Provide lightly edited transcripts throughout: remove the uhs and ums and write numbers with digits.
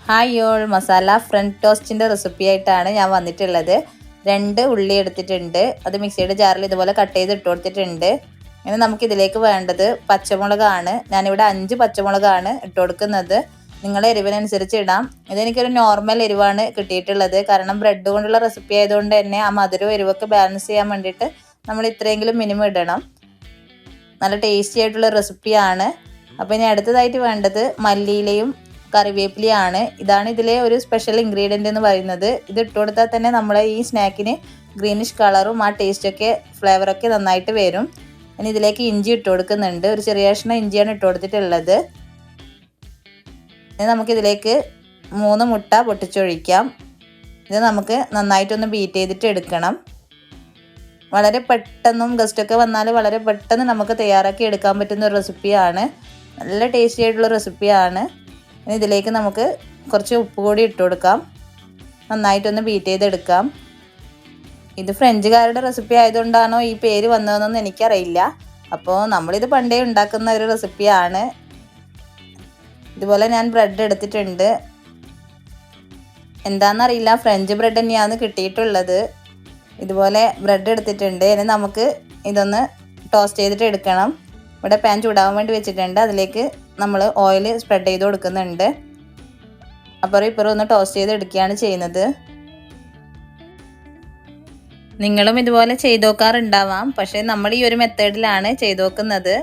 Hi all, masala French ടോസ്റ്റിൻ്റെ recipe ആയിട്ടാണ് ഞാൻ വന്നിട്ടുള്ളത്. 2 ഉള്ളി എടുത്തിട്ടുണ്ട്, അത് മിക്സിയുടെ ജാറിൽ ഇതുപോലെ കട്ട് ചെയ്ത് ഇട്ട് കൊടുത്തിട്ടുണ്ട്. ഇനി നമുക്കിതിലേക്ക് വേണ്ടത് പച്ചമുളകാണ്. ഞാനിവിടെ 5 പച്ചമുളകാണ് ഇട്ട് കൊടുക്കുന്നത്. നിങ്ങളുടെ എരിവിനനുസരിച്ച് ഇടാം. ഇതെനിക്കൊരു നോർമൽ എരിവാണ് കിട്ടിയിട്ടുള്ളത്, കാരണം ബ്രെഡ് കൊണ്ടുള്ള റെസിപ്പി ആയതുകൊണ്ട് തന്നെ ആ മധുരവും എരിവൊക്കെ ബാലൻസ് ചെയ്യാൻ വേണ്ടിയിട്ട് നമ്മൾ ഇത്രയെങ്കിലും മിനിമം ഇടണം. നല്ല ടേസ്റ്റി ആയിട്ടുള്ള റെസിപ്പിയാണ്. അപ്പോൾ ഇനി അടുത്തതായിട്ട് വേണ്ടത് മല്ലിയിലയും കറിവേപ്പിലയാണ്. ഇതാണ് ഇതിലെ ഒരു സ്പെഷ്യൽ ഇൻഗ്രീഡിയൻ്റ് എന്ന് പറയുന്നത്. ഇത് ഇട്ട് കൊടുത്താൽ തന്നെ നമ്മളെ ഈ സ്നാക്കിന് ഗ്രീനിഷ് കളറും ആ ടേസ്റ്റൊക്കെ ഫ്ലേവറൊക്കെ നന്നായിട്ട് വരും. ഇനി ഇതിലേക്ക് ഇഞ്ചി ഇട്ട് കൊടുക്കുന്നുണ്ട്. ഒരു ചെറിയ കഷ്ണം ഇഞ്ചിയാണ് ഇട്ട് കൊടുത്തിട്ടുള്ളത്. ഇനി നമുക്കിതിലേക്ക് 3 മുട്ട പൊട്ടിച്ചൊഴിക്കാം. ഇത് നമുക്ക് നന്നായിട്ടൊന്ന് ബീറ്റ് ചെയ്തിട്ട് എടുക്കണം. വളരെ പെട്ടെന്നും ഗസ്റ്റൊക്കെ വന്നാൽ വളരെ പെട്ടെന്ന് നമുക്ക് തയ്യാറാക്കി എടുക്കാൻ പറ്റുന്ന ഒരു റെസിപ്പിയാണ്. നല്ല ടേസ്റ്റി ആയിട്ടുള്ള റെസിപ്പിയാണ്. ഇനി ഇതിലേക്ക് നമുക്ക് കുറച്ച് ഉപ്പ് കൂടി ഇട്ട് കൊടുക്കാം. നന്നായിട്ടൊന്ന് ബീറ്റ് ചെയ്തെടുക്കാം. ഇത് ഫ്രഞ്ചുകാരുടെ റെസിപ്പി ആയതുകൊണ്ടാണോ ഈ പേര് വന്നതെന്നൊന്നും എനിക്കറിയില്ല. അപ്പോൾ നമ്മളിത് പണ്ടേ ഉണ്ടാക്കുന്ന ഒരു റെസിപ്പിയാണ്. ഇതുപോലെ ഞാൻ ബ്രെഡ് എടുത്തിട്ടുണ്ട്. എന്താണെന്നറിയില്ല, ഫ്രഞ്ച് ബ്രെഡ് തന്നെയാണ് കിട്ടിയിട്ടുള്ളത്. ഇതുപോലെ ബ്രെഡ് എടുത്തിട്ടുണ്ട്. ഇനി നമുക്ക് ഇതൊന്ന് ടോസ്റ്റ് ചെയ്തിട്ട് എടുക്കണം. ഇവിടെ പാൻ ചൂടാവാൻ വേണ്ടി വെച്ചിട്ടുണ്ട്. അതിലേക്ക് നമ്മൾ ഓയിൽ സ്പ്രെഡ് ചെയ്ത് കൊടുക്കുന്നുണ്ട്. അപ്പുറം ഇപ്പുറം ഒന്ന് ടോസ്റ്റ് ചെയ്ത് എടുക്കുകയാണ് ചെയ്യുന്നത്. നിങ്ങളും ഇതുപോലെ ചെയ്ത് നോക്കാറുണ്ടാവാം, പക്ഷേ നമ്മൾ ഈ ഒരു മെത്തേഡിലാണ് ചെയ്ത് നോക്കുന്നത്.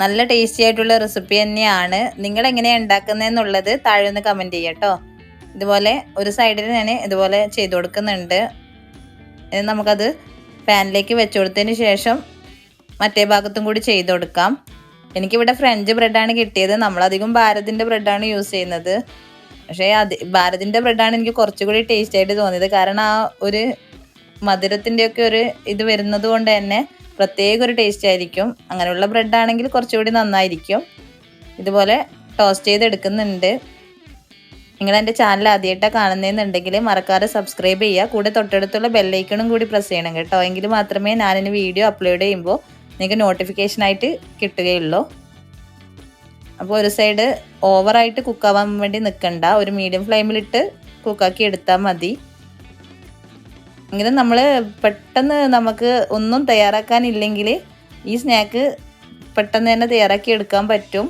നല്ല ടേസ്റ്റി ആയിട്ടുള്ള റെസിപ്പി തന്നെയാണ്. നിങ്ങൾ എങ്ങനെയാണ് ഉണ്ടാക്കുന്നതെന്നുള്ളത് താഴെ ഒന്ന് കമൻറ്റ് ചെയ്യാം കേട്ടോ. ഇതുപോലെ ഒരു സൈഡിൽ ഞാൻ ഇതുപോലെ ചെയ്ത് കൊടുക്കുന്നുണ്ട്. നമുക്കത് പാനിലേക്ക് വെച്ച് കൊടുത്തതിന് ശേഷം മറ്റേ ഭാഗത്തും കൂടി ചെയ്ത് കൊടുക്കാം. എനിക്കിവിടെ ഫ്രഞ്ച് ബ്രെഡാണ് കിട്ടിയത്. നമ്മളധികം ഭാരതിൻ്റെ ബ്രെഡാണ് യൂസ് ചെയ്യുന്നത്. പക്ഷേ ഭാരതിൻ്റെ ബ്രെഡാണ് എനിക്ക് കുറച്ചുകൂടി ടേസ്റ്റ് ആയിട്ട് തോന്നിയത്. കാരണം ആ ഒരു മധുരത്തിൻ്റെയൊക്കെ ഒരു ഇത് വരുന്നത് കൊണ്ട് തന്നെ പ്രത്യേക ഒരു ടേസ്റ്റ് ആയിരിക്കും. അങ്ങനെയുള്ള ബ്രെഡാണെങ്കിൽ കുറച്ചുകൂടി നന്നായിരിക്കും. ഇതുപോലെ ടോസ്റ്റ് ചെയ്തെടുക്കുന്നുണ്ട്. നിങ്ങൾ എൻ്റെ ചാനൽ ആദ്യമായിട്ടാണ് കാണുന്നതെന്നുണ്ടെങ്കിൽ മറക്കാതെ സബ്സ്ക്രൈബ് ചെയ്യുക. കൂടെ തൊട്ടടുത്തുള്ള ബെല്ലൈക്കണും കൂടി പ്രസ് ചെയ്യണം കേട്ടോ. എങ്കിൽ മാത്രമേ ഞാനിന് വീഡിയോ അപ്ലോഡ് ചെയ്യുമ്പോൾ നിങ്ങൾക്ക് നോട്ടിഫിക്കേഷനായിട്ട് കിട്ടുകയുള്ളൂ. അപ്പോൾ ഒരു സൈഡ് ഓവറായിട്ട് കുക്കാവാൻ വേണ്ടി നിൽക്കണ്ട, ഒരു മീഡിയം ഫ്ലെയിമിലിട്ട് കുക്കാക്കി എടുത്താൽ മതി. ഇങ്ങനെ നമ്മൾ പെട്ടെന്ന് നമുക്ക് ഒന്നും തയ്യാറാക്കാനില്ലെങ്കിൽ ഈ സ്നാക്ക് പെട്ടെന്ന് തന്നെ തയ്യാറാക്കി എടുക്കാൻ പറ്റും.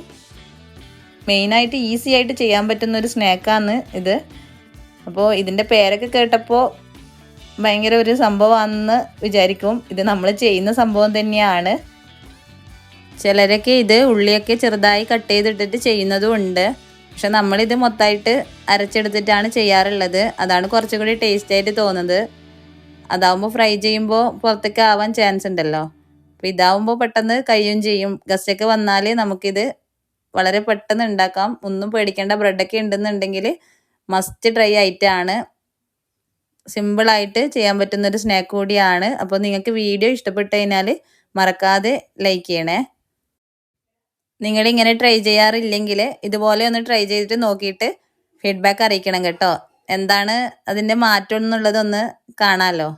മെയിനായിട്ട് ഈസി ആയിട്ട് ചെയ്യാൻ പറ്റുന്ന ഒരു സ്നാക്കാണ് ഇത്. അപ്പോൾ ഇതിൻ്റെ പേരൊക്കെ കേട്ടപ്പോൾ ഭയങ്കര ഒരു സംഭവമാണെന്ന് വിചാരിക്കും. ഇത് നമ്മൾ ചെയ്യുന്ന സംഭവം തന്നെയാണ്. ചിലരൊക്കെ ഇത് ഉള്ളിയൊക്കെ ചെറുതായി കട്ട് ചെയ്തിട്ടിട്ട് ചെയ്യുന്നതും ഉണ്ട്. പക്ഷെ നമ്മളിത് മൊത്തമായിട്ട് അരച്ചെടുത്തിട്ടാണ് ചെയ്യാറുള്ളത്. അതാണ് കുറച്ചുകൂടി ടേസ്റ്റ് ആയിട്ട് തോന്നുന്നത്. അതാവുമ്പോൾ ഫ്രൈ ചെയ്യുമ്പോൾ പുറത്തേക്ക് ആവാൻ ചാൻസ് ഉണ്ടല്ലോ. അപ്പോൾ ഇതാവുമ്പോൾ പെട്ടെന്ന് കഴിയും ചെയ്യും. ഗസ്റ്റൊക്കെ വന്നാൽ നമുക്കിത് വളരെ പെട്ടെന്ന് ഉണ്ടാക്കാം. ഒന്നും പേടിക്കേണ്ട. ബ്രെഡൊക്കെ ഉണ്ടെന്നുണ്ടെങ്കിൽ മസ്റ്റ് ട്രൈ ആയിട്ടാണ്. സിമ്പിളായിട്ട് ചെയ്യാൻ പറ്റുന്നൊരു സ്നാക്ക് കൂടിയാണ്. അപ്പോൾ നിങ്ങൾക്ക് വീഡിയോ ഇഷ്ടപ്പെട്ട് കഴിഞ്ഞാൽ മറക്കാതെ ലൈക്ക് ചെയ്യണേ. നിങ്ങളിങ്ങനെ ട്രൈ ചെയ്യാറില്ലെങ്കിൽ ഇതുപോലെ ഒന്ന് ട്രൈ ചെയ്തിട്ട് നോക്കിയിട്ട് ഫീഡ്ബാക്ക് അറിയിക്കണം കേട്ടോ. എന്താണ് അതിൻ്റെ മാറ്റം എന്നുള്ളതൊന്ന് കാണാമല്ലോ.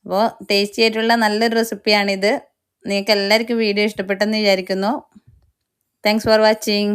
അപ്പോൾ ടേസ്റ്റി ആയിട്ടുള്ള നല്ലൊരു റെസിപ്പിയാണിത്. നിങ്ങൾക്ക് എല്ലാവർക്കും വീഡിയോ ഇഷ്ടപ്പെട്ടെന്ന് വിചാരിക്കുന്നു. Thanks for watching.